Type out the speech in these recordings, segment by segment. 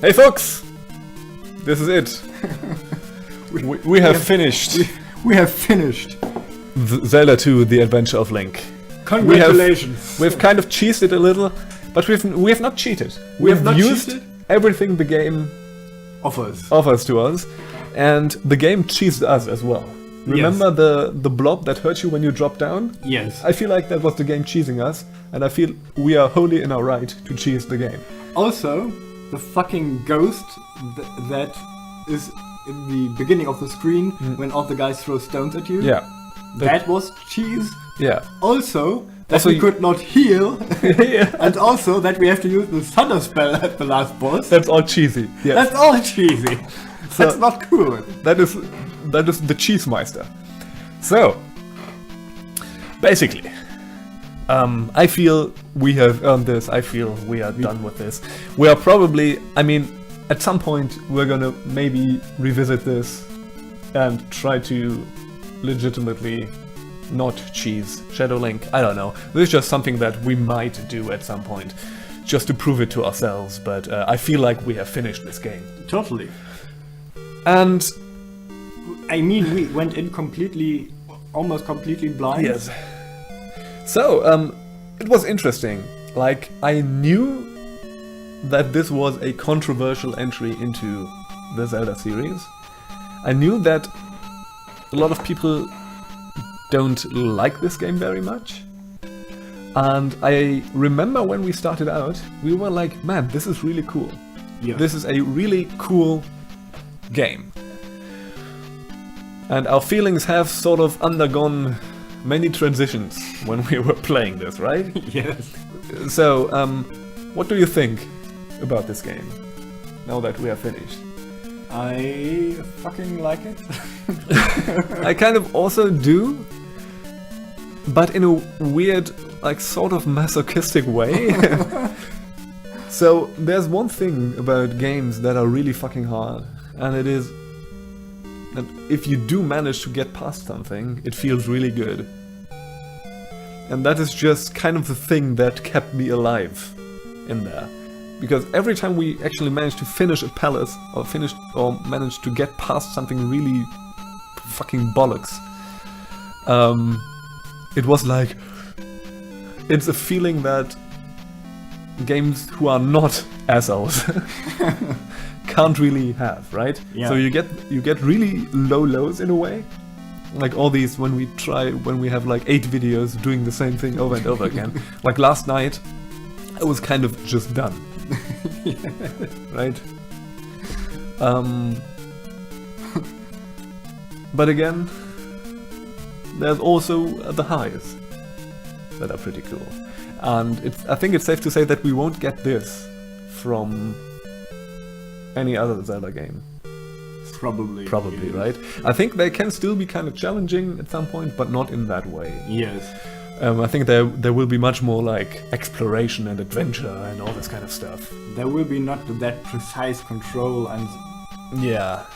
Hey folks! This is it. we have finished. We have finished. Zelda II: The Adventure of Link. Congratulations. We've kind of cheesed it a little, but we have not cheated. We have not used cheated? everything the game Offers to us, and the game cheesed us as well. Remember the blob that hurt you when you dropped down? Yes. I feel like that was the game cheesing us, and I feel we are wholly in our right to cheese the game. Also, the fucking ghost that is in the beginning of the screen when all the guys throw stones at you. Yeah. That was cheese. Yeah. Also, that Also we could not heal. Yeah. And also that we have to use the thunder spell at the last boss. That's all cheesy. Yes. That's all cheesy. That's not cool. That is the Cheesemeister. So, basically, I feel we have earned this. I feel we are done with this. We are probably, at some point we're gonna maybe revisit this and try to legitimately not cheese Shadow Link. I don't know. This is just something that we might do at some point, just to prove it to ourselves. But I feel like we have finished this game. Totally. And we went in almost completely blind. yes. So, it was interesting. Like, I knew that this was a controversial entry into the Zelda series. I knew that a lot of people don't like this game very much. And I remember when we started out, we were like, man, this is really cool. Yeah. This is a really cool game. And our feelings have sort of undergone many transitions when we were playing this, right? Yes. So, what do you think about this game, now that we are finished? I fucking like it. I kind of also do, but in a weird, like, sort of masochistic way. So, there's one thing about games that are really fucking hard, and it is that if you do manage to get past something, it feels really good. And that is just kind of the thing that kept me alive in there. Because every time we actually managed to finish a palace, or managed to get past something really fucking bollocks, it was like, it's a feeling that games who are not assholes can't really have, right? Yeah. So you get really low lows in a way. Like all these when we have like 8 videos doing the same thing over and over again. Like last night, I was kind of just done. Right? But again, there's also the highs that are pretty cool. And I think it's safe to say that we won't get this from any other Zelda game. Probably, right? I think they can still be kind of challenging at some point, but not in that way. Yes. I think there will be much more like exploration and adventure and all this kind of stuff. There will be not that precise control and... Yeah.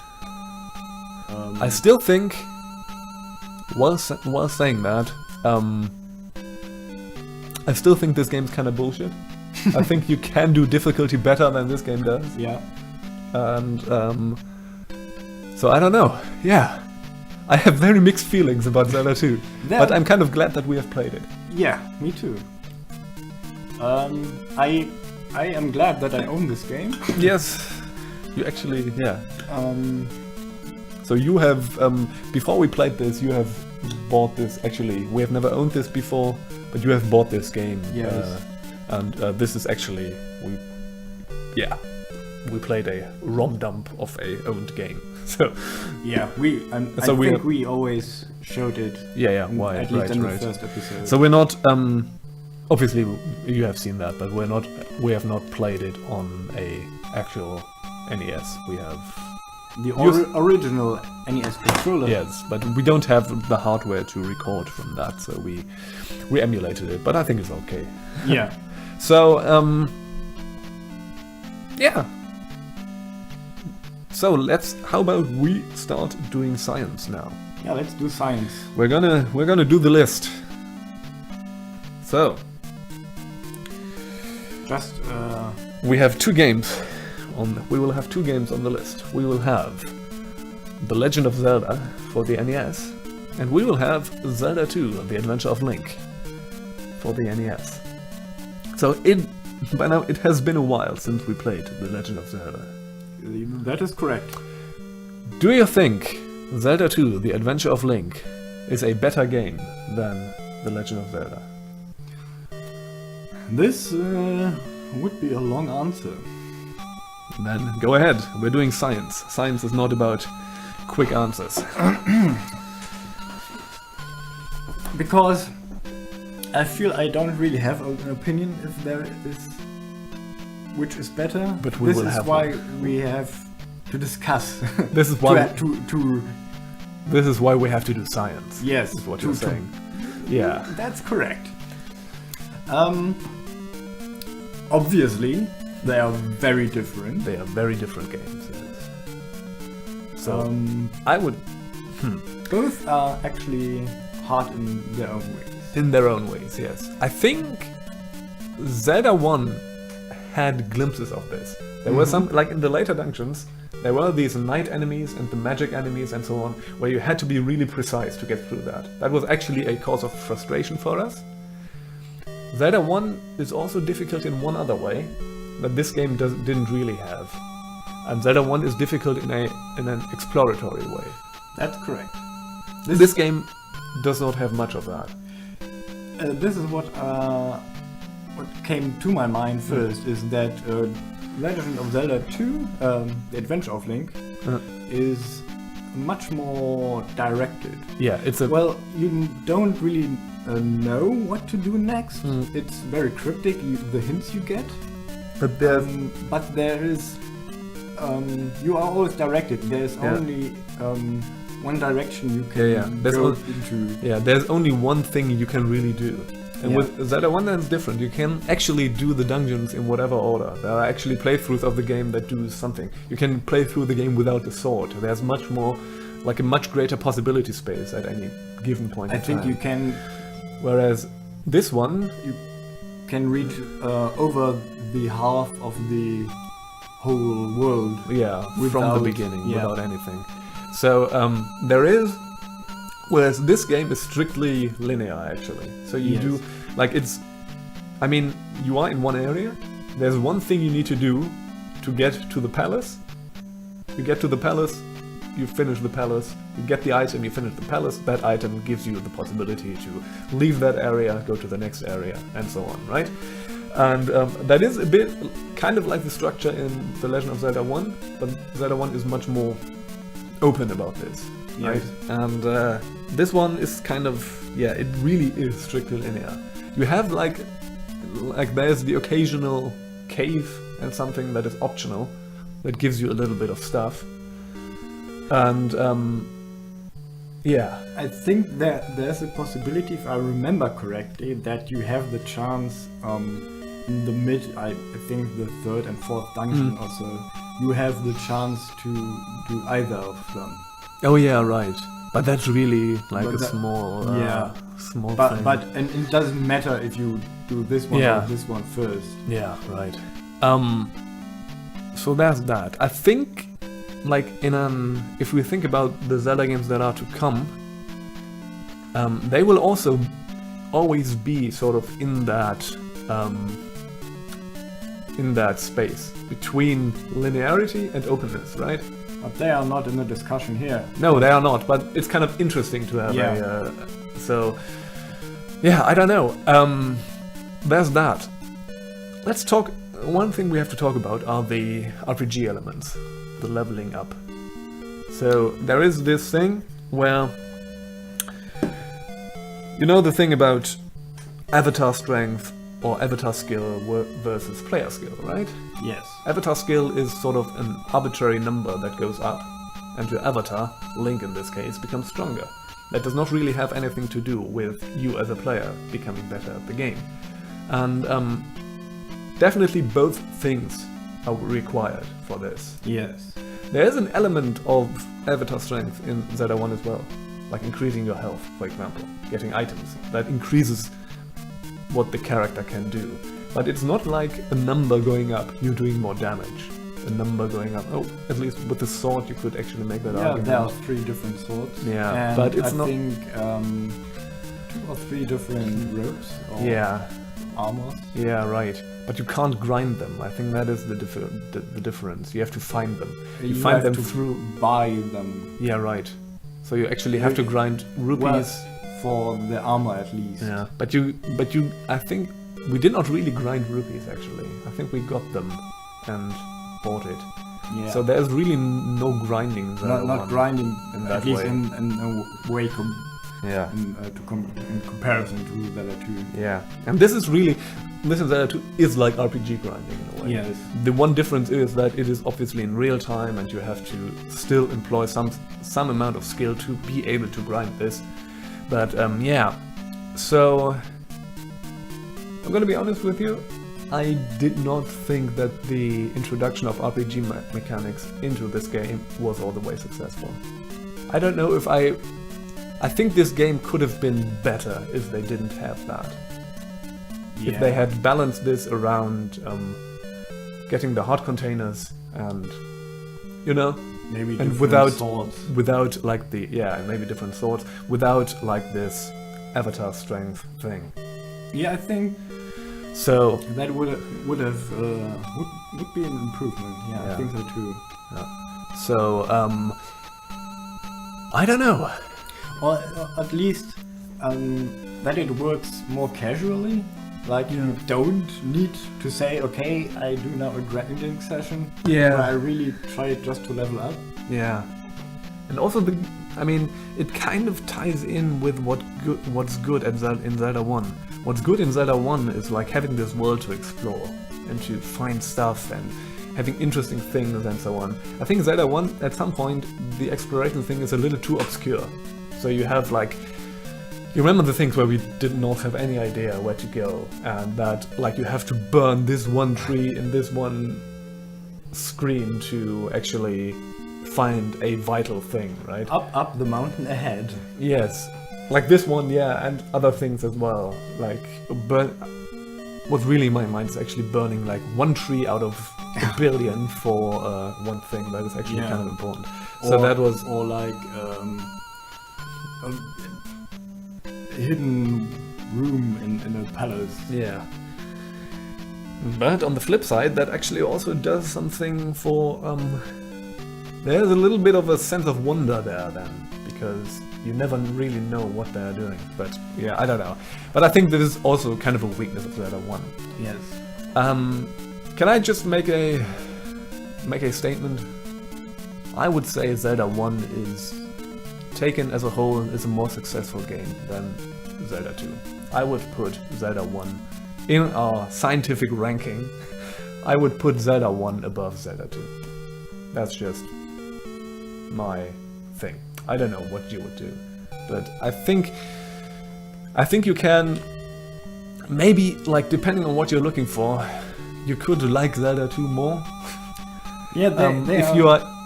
I still think, while saying that, I still think this game's kind of bullshit. I think you can do difficulty better than this game does. Yeah. And, so I don't know. Yeah. I have very mixed feelings about Zelda 2. But I'm kind of glad that we have played it. Yeah, me too. I am glad that I own this game. Yes. You actually, yeah. So you have, before we played this, you have bought this. Actually, we have never owned this before, but you have bought this game. Yes. And this is actually, we played a ROM dump of a owned game. So yeah, I think we always showed it. Yeah, why? At least in the first episode. So we're not. Obviously, you have seen that, but we have not played it on a actual NES. We have the original NES controller. Yes, but we don't have the hardware to record from that, so we emulated it. But I think it's okay. Yeah. So yeah. So how about we start doing science now? Yeah, let's do science. We're gonna do the list. So just we have 2 games we will have 2 games on the list. We will have The Legend of Zelda for the NES, and we will have Zelda II, The Adventure of Link for the NES. So by now it has been a while since we played The Legend of Zelda. That is correct. Do you think Zelda II, The Adventure of Link is a better game than The Legend of Zelda? This would be a long answer. Then go ahead, we're doing science. Science is not about quick answers. Because I feel I don't really have an opinion if there is which is better. But we will have This is why we have to discuss. This is why to this is why we have to do science. yes, Is what to- you're to- saying. Yeah. That's correct. Obviously, they are very different. They are very different games, yes. So I would Both are actually hard in their own ways. in their own ways, yes. I think Zelda 1 had glimpses of this. There were some, like in the later dungeons, there were these night enemies and the magic enemies and so on, where you had to be really precise to get through that. That was actually a cause of frustration for us. Zelda 1 is also difficult in one other way, that this game didn't really have. And Zelda 1 is difficult in an exploratory way. That's correct. This game does not have much of that. This is what came to my mind first, is that Legend of Zelda 2, The Adventure of Link, is much more directed. Yeah, it's a... Well, you don't really know what to do next. It's very cryptic, the hints you get. but there's... But there is... you are always directed. There's Yeah. only one direction you can There's go al- into. Yeah, there's only one thing you can really do. And Yeah. with Zelda 1 that's different. You can actually do the dungeons in whatever order. There are actually playthroughs of the game that do something. You can play through the game without the sword. There's much more, like a much greater possibility space at any given point I in think time. you can Whereas this one, reach over the half of the whole world. yeah, from the Without- beginning, yeah. without anything. So there is, whereas this game is strictly linear actually. So you Yes. do, like it's, I mean, you are in one area, there's one thing you need to do to get to the palace. You get to the palace, you finish the palace, you get the item, you finish the palace, that item gives you the possibility to leave that area, go to the next area, and so on, right? And that is a bit kind of like the structure in The Legend of Zelda 1, but Zelda 1 is much more open about this, right? And this one is kind of, yeah, it really is strictly linear. You have like there's the occasional cave and something that is optional, that gives you a little bit of stuff. And yeah, I think that there's a possibility, if I remember correctly, that you have the chance in the I think the third and fourth dungeon or so, you have the chance to do either of them. oh yeah, right. But that's really like But a that- small, small thing. But it doesn't matter if you do this one Yeah. or this one first. Yeah, right. So there's that. I think, like if we think about the Zelda games that are to come, they will also always be sort of in that space between linearity and openness, right? But they are not in the discussion here. No, they are not, but it's kind of interesting to have Yeah. so, yeah, I don't know. There's that. Let's talk... One thing we have to talk about are the RPG elements, the leveling up. So, there is this thing where... You know the thing about avatar strength or avatar skill versus player skill, right? Yes. Avatar skill is sort of an arbitrary number that goes up, and your avatar, Link in this case, becomes stronger. That does not really have anything to do with you as a player becoming better at the game. And definitely both things are required for this. Yes. There is an element of avatar strength in Zelda 1 as well, like increasing your health, for example, getting items. That increases what the character can do. But it's not like a number going up, you're doing more damage. a number going up. Oh, at least with the sword you could actually make that argument. there are 3 different swords. Yeah, and but it's I not. think 2 or 3 different ropes or Yeah, armors. yeah, right. But you can't grind them. I think that is the difference. You have to find them. You find have them to through. buy them. Yeah, right. So you actually have to grind rupees. Well, for the armor at least. Yeah, but you, I think we did not really grind rupees actually. I think we got them and bought it. Yeah. So there's really no grinding. not grinding in at that least way. in a way Yeah. in comparison to Zelda 2. Yeah, and this is Zelda 2 is like RPG grinding in a way. Yes. The one difference is that it is obviously in real time, and you have to still employ some amount of skill to be able to grind this. But yeah, so I'm gonna be honest with you. I did not think that the introduction of RPG mechanics into this game was all the way successful. I don't know if I think this game could have been better if they didn't have that. Yeah. If they had balanced this around getting the heart containers and, you know, maybe and different swords. without like maybe different swords, without like this avatar strength thing. Yeah, I think So that would be an improvement. Yeah, I think so too. so I don't know. Or at least that it works more casually. Like you don't need to say, okay, I do now a grinding session. Yeah. Where I really try just to level up. Yeah, and also it kind of ties in with what's good in Zelda 1. What's good in Zelda 1 is like having this world to explore and to find stuff and having interesting things and so on. I think Zelda 1 at some point the exploration thing is a little too obscure. So you have like, you remember the things where we did not have any idea where to go, and that like you have to burn this one tree in this one screen to actually find a vital thing, right? Up the mountain ahead. Yes, like this one, yeah, and other things as well. Like what really in my mind is actually burning like one tree out of a billion for one thing that is actually kind of important. So that was like a hidden room in a palace. Yeah. But on the flip side, that actually also does something for there's a little bit of a sense of wonder there then, because you never really know what they're doing. But yeah, I don't know. But I think this is also kind of a weakness of Zelda 1. Yes. Can I just make a statement? I would say Zelda 1 is, taken as a whole, is a more successful game than Zelda 2. I would put Zelda 1 in our scientific ranking. I would put Zelda 1 above Zelda 2. That's just my thing. I don't know what you would do, but I think you can maybe, like, depending on what you're looking for, you could like Zelda 2 more. Yeah,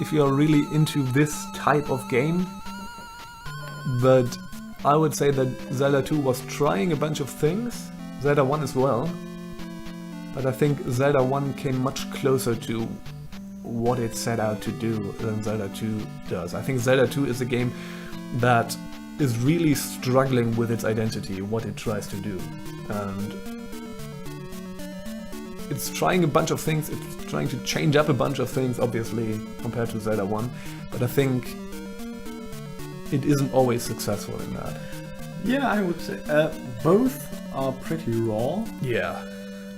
if you are really into this type of game. But I would say that Zelda 2 was trying a bunch of things, Zelda 1 as well, but I think Zelda 1 came much closer to what it set out to do than Zelda 2 does. I think Zelda 2 is a game that is really struggling with its identity, what it tries to do. And it's trying a bunch of things, it's trying to change up a bunch of things, obviously, compared to Zelda 1, but I think it isn't always successful in that. Yeah, I would say both are pretty raw. Yeah,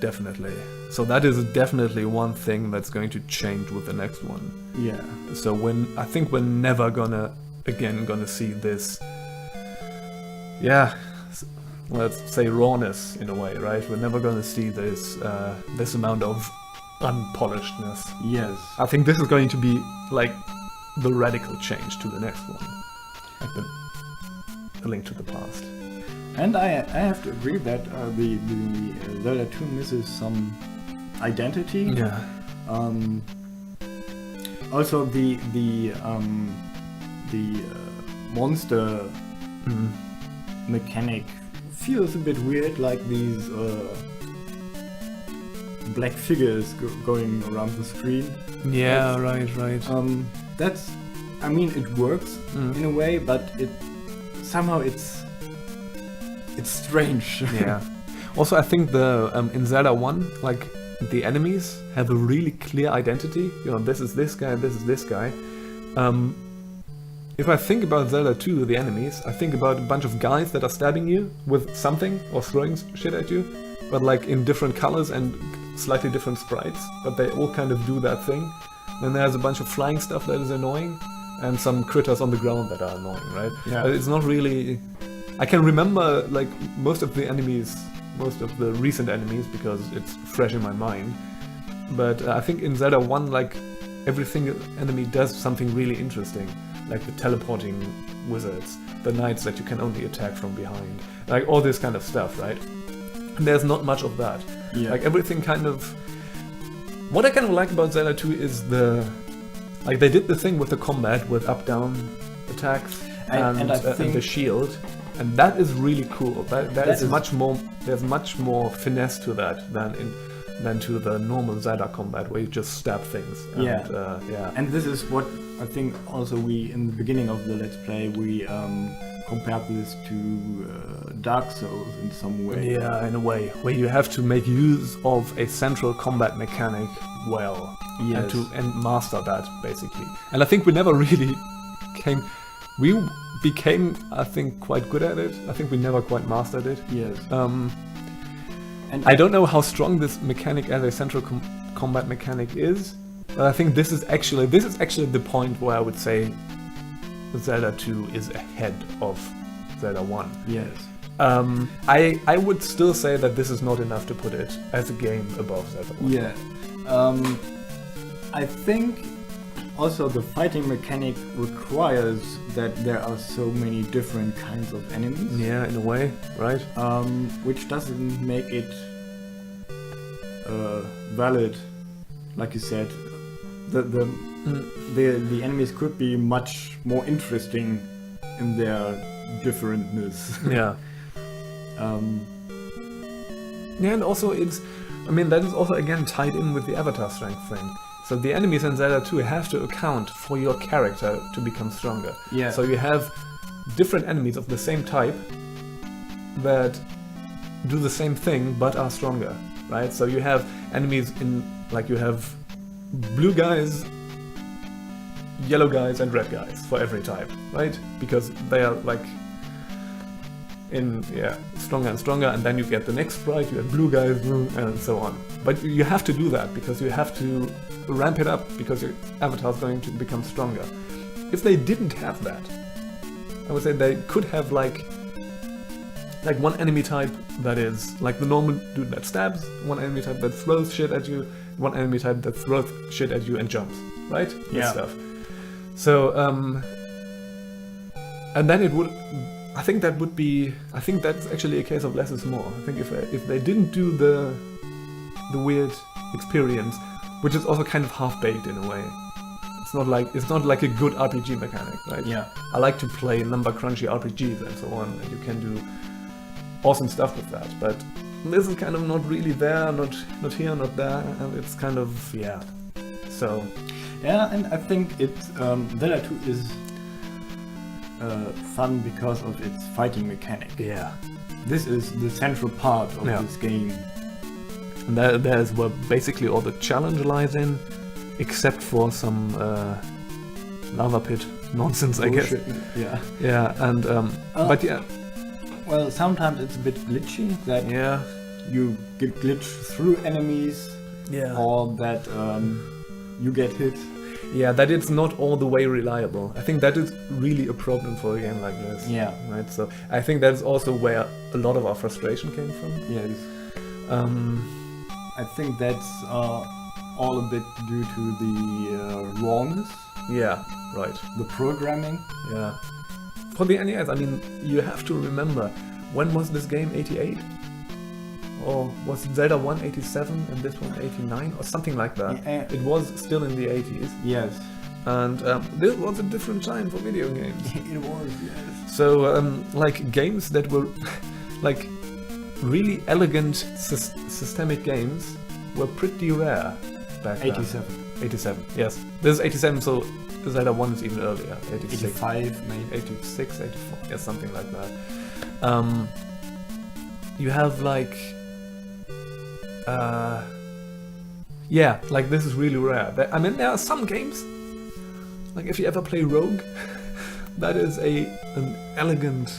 definitely. So that is definitely one thing that's going to change with the next one. Yeah. So I think we're never gonna see this, let's say rawness in a way, right? We're never gonna see this amount of unpolishedness. Yes. I think this is going to be like the radical change to the next one. Like the Link to the Past. And I have to agree that the Zelda 2 misses some identity. Yeah. Also the monster mechanic feels a bit weird, like these black figures going around the screen. Yeah, right. That's, I mean, it works in a way, but somehow it's strange. Yeah. Also, I think in Zelda 1, like, the enemies have a really clear identity. You know, this is this guy, this is this guy. If I think about Zelda 2, the enemies, I think about a bunch of guys that are stabbing you with something or throwing shit at you, but like in different colors and slightly different sprites, but they all kind of do that thing. Then there's a bunch of flying stuff that is annoying, and some critters on the ground that are annoying, right? Yeah. But it's not really... I can remember like most of the enemies, most of the recent enemies, because it's fresh in my mind. But I think in Zelda 1, like, every single enemy does something really interesting. Like the teleporting wizards, the knights that you can only attack from behind, like all this kind of stuff, right? And there's not much of that. Yeah. Like everything kind of... What I kind of like about Zelda 2 is like they did the thing with the combat with up-down attacks and the shield, and that is really cool. That is much more. There's much more finesse to that than to the normal Zelda combat where you just stab things. And, yeah. And this is what I think also we, in the beginning of the Let's Play, we compared this to Dark Souls in some way. Yeah, in a way, where you have to make use of a central combat mechanic well, yes, and master that, basically. And I think we never really we became, I think, quite good at it. I think we never quite mastered it. Yes. And I don't know how strong this mechanic as a central combat mechanic is, but I think this is actually the point where I would say Zelda 2 is ahead of Zelda 1. Yes. I would still say that this is not enough to put it as a game above Zelda 1. Yeah. I think also the fighting mechanic requires that there are so many different kinds of enemies. Yeah, in a way, right? Which doesn't make it valid, like you said. The enemies could be much more interesting in their differentness. Yeah. Yeah, and also that is also again tied in with the avatar strength thing. So the enemies in Zelda 2 have to account for your character to become stronger. Yeah. So you have different enemies of the same type that do the same thing but are stronger, right? So you have enemies you have blue guys, yellow guys, and red guys for every type, right? Because they are stronger and stronger, and then you get the next sprite, you have blue guys, and so on. But you have to do that because you have to ramp it up because your avatar is going to become stronger. If they didn't have that, I would say they could have like one enemy type that is like the normal dude that stabs, one enemy type that throws shit at you, one enemy type that throws shit at you and jumps, right? Yeah. This stuff. So and then it would. I think that's actually a case of less is more. I think if they didn't do the weird experience, which is also kind of half-baked in a way. It's not like a good RPG mechanic, right? Yeah. I like to play number crunchy RPGs and so on, and you can do awesome stuff with that. But this is kind of not really there, not here, not there, and it's kind of So yeah, and I think Zelda 2 is fun because of its fighting mechanic. Yeah. This is the central part of this game. And there's where basically all the challenge lies in, except for some lava pit nonsense, I guess. Yeah. Yeah, and but yeah. Well, sometimes it's a bit glitchy that you get glitch through enemies, or that you get hit. Yeah, that it's not all the way reliable. I think that is really a problem for a game like this. Yeah. Right. So I think that's also where a lot of our frustration came from. Yes. I think that's all a bit due to the rawness. Yeah. Right. The programming. Yeah. For the NES, I mean, you have to remember, when was this game? 88? Or was Zelda 1 87 and this one 89 or something like that? Yeah. It was still in the 80s. Yes. And this was a different time for video games. It was, yes. So, like games that were like really elegant systemic games were pretty rare back then. 87. 87, yes. This is 87, so Zelda 1 is even earlier. 86. 85, maybe. 86, 84, yeah, something like that. You have like... yeah, like this is really rare. I mean, there are some games, like if you ever play Rogue, that is an elegant...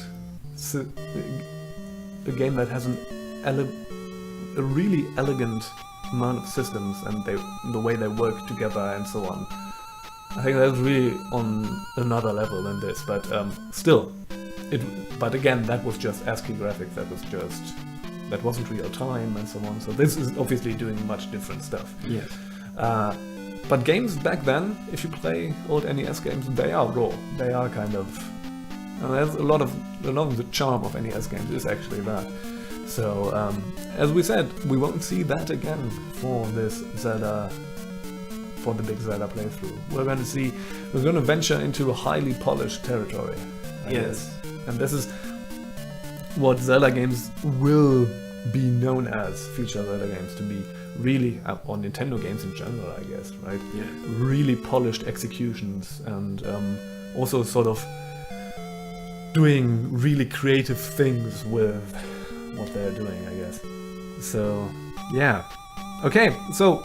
a game that has a really elegant amount of systems and the way they work together and so on. I think that's really on another level than this, but still, but again, that was just ASCII graphics. That wasn't real time and so on. So this is obviously doing much different stuff. Yes. But games back then, if you play old NES games, they are raw. They are kind of. And there's a lot of the charm of NES games is actually that. So, as we said, we won't see that again for this Zelda, for the Big Zelda playthrough. We're going to venture into a highly polished territory. I guess. And this is what Zelda games will be known as, future Zelda games, to be really, or Nintendo games in general, I guess, right? Yeah. Really polished executions and also sort of doing really creative things with what they're doing, I guess. So, yeah. Okay, so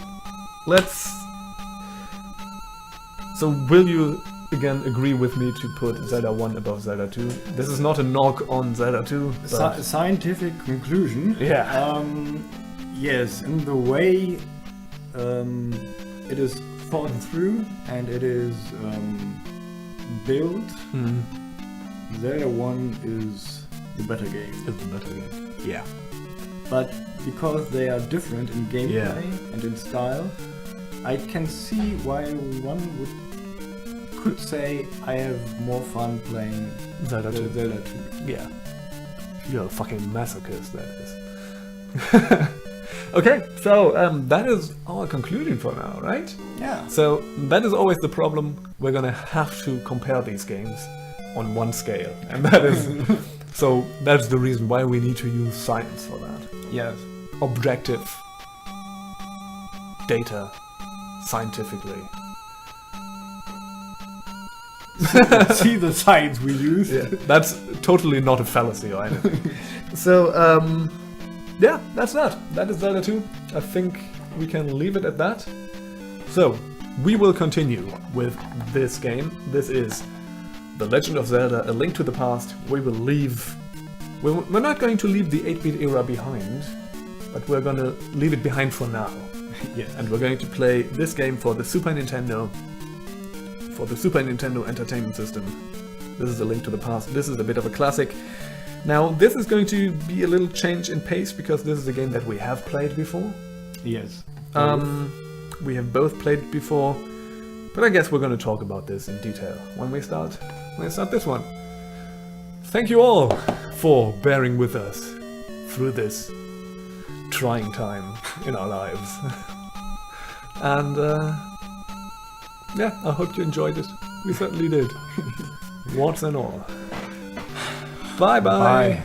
will you again agree with me to put Zelda 1 above Zelda 2? This is not a knock on Zelda 2, but... Scientific conclusion. Yeah. Yes, in the way it is thought through and it is built, Zelda 1 is the better game. It's the better game. Yeah. But because they are different in gameplay and in style, I can see why one could say I have more fun playing Zelda 2. Zelda 2. Yeah. You're a fucking masochist, that is. Okay, so that is our conclusion for now, right? Yeah. So that is always the problem. We're gonna have to compare these games on one scale, and that is so that's the reason why we need to use science for that. Yes. Objective data, scientifically. See the science we use. Yeah, that's totally not a fallacy or anything. So yeah, that's that. That is Zelda 2. I think we can leave it at that. So we will continue with this game. This is The Legend of Zelda: A Link to the Past. We will leave. We're not going to leave the 8-bit era behind, but we're going to leave it behind for now. Yes. And we're going to play this game for the Super Nintendo. For the Super Nintendo Entertainment System. This is A Link to the Past. This is a bit of a classic. Now, this is going to be a little change in pace because this is a game that we have played before. Yes. We have both played it before, but I guess we're going to talk about this in detail when we start this one. Thank you all for bearing with us through this trying time in our lives. And yeah, I hope you enjoyed it. We certainly did. Warts and all. Bye-bye. Bye.